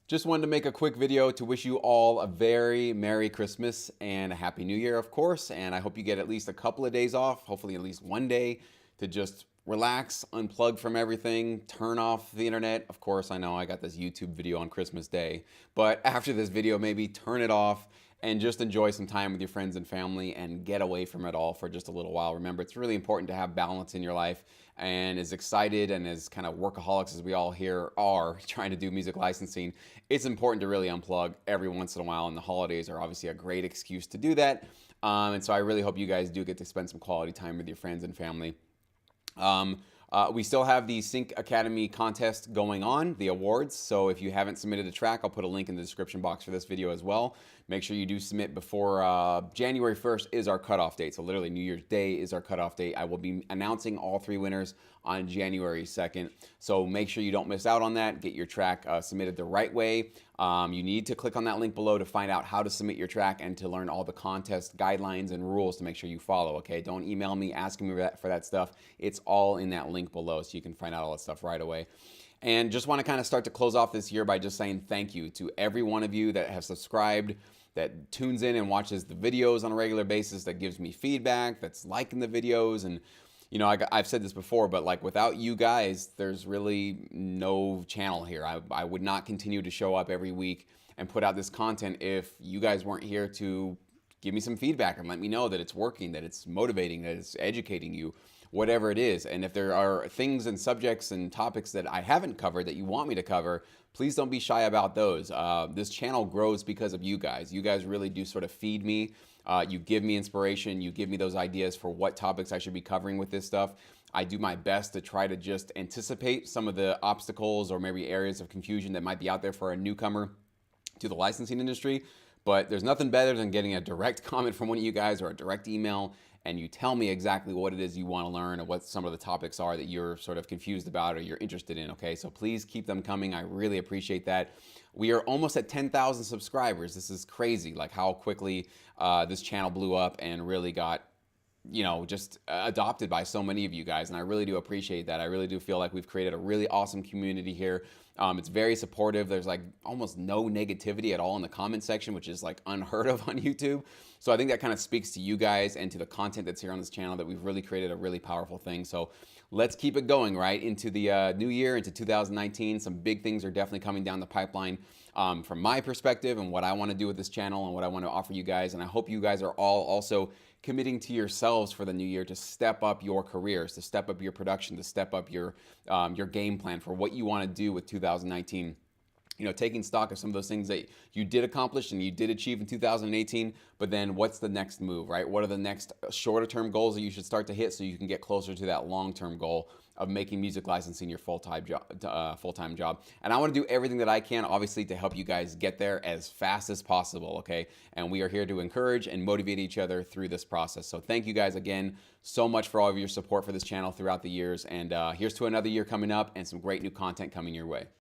Just wanted to make a quick video to wish you all a very Merry Christmas and a Happy New Year, of course. And I hope you get at least a couple of days off, hopefully at least one day, to just relax, unplug from everything, turn off the internet. Of course, I know I got this YouTube video on Christmas Day, but after this video, maybe turn it off and just enjoy some time with your friends and family and get away from it all for just a little while. Remember, it's really important to have balance in your life, and as excited and as kind of workaholics as we all here are trying to do music licensing, it's important to really unplug every once in a while, and the holidays are obviously a great excuse to do that. And so I really hope you guys do get to spend some quality time with your friends and family. We still have the Sync Academy contest going on, the awards. So if you haven't submitted a track, I'll put a link in the description box for this video as well. Make sure you do submit before January 1st is our cutoff date. So literally New Year's Day is our cutoff date. I will be announcing all 3 winners on January 2nd. So make sure you don't miss out on that. Get your track submitted the right way. You need to click on that link below to find out how to submit your track and to learn all the contest guidelines and rules to make sure you follow, okay? Don't email me asking me for that stuff. It's all in that link below, so you can find out all that stuff right away. And just want to kind of start to close off this year by just saying thank you to every one of you that have subscribed, that tunes in and watches the videos on a regular basis, that gives me feedback, that's liking the videos. And you know, I've said this before, but like without you guys, there's really no channel here. I would not continue to show up every week and put out this content if you guys weren't here to give me some feedback and let me know that it's working, that it's motivating, that it's educating you, whatever it is. And if there are things and subjects and topics that I haven't covered that you want me to cover, please don't be shy about those. This channel grows because of you guys. You guys really do sort of feed me. You give me inspiration. You give me those ideas for what topics I should be covering with this stuff. I do my best to try to just anticipate some of the obstacles or maybe areas of confusion that might be out there for a newcomer to the licensing industry. But there's nothing better than getting a direct comment from one of you guys or a direct email, and you tell me exactly what it is you want to learn and what some of the topics are that you're sort of confused about or you're interested in, okay? So please keep them coming. I really appreciate that. We are almost at 10,000 subscribers. This is crazy, like how quickly this channel blew up and really got, you know, just adopted by so many of you guys, and I really do appreciate that. I really do feel like we've created a really awesome community here. It's very supportive. There's like almost no negativity at all in the comment section, which is like unheard of on YouTube. So I think that kind of speaks to you guys and to the content that's here on this channel, that we've really created a really powerful thing. So let's keep it going right into the new year, into 2019. Some big things are definitely coming down the pipeline from my perspective and what I want to do with this channel and what I want to offer you guys. And I hope you guys are all also committing to yourselves for the new year to step up your careers, to step up your production, to step up your game plan for what you want to do with 2019. You know, taking stock of some of those things that you did accomplish and you did achieve in 2018, but then what's the next move, right? What are the next shorter term goals that you should start to hit so you can get closer to that long-term goal of making music licensing your full-time job. And I want to do everything that I can, obviously, to help you guys get there as fast as possible, okay? And we are here to encourage and motivate each other through this process. So thank you guys again so much for all of your support for this channel throughout the years. And here's to another year coming up and some great new content coming your way.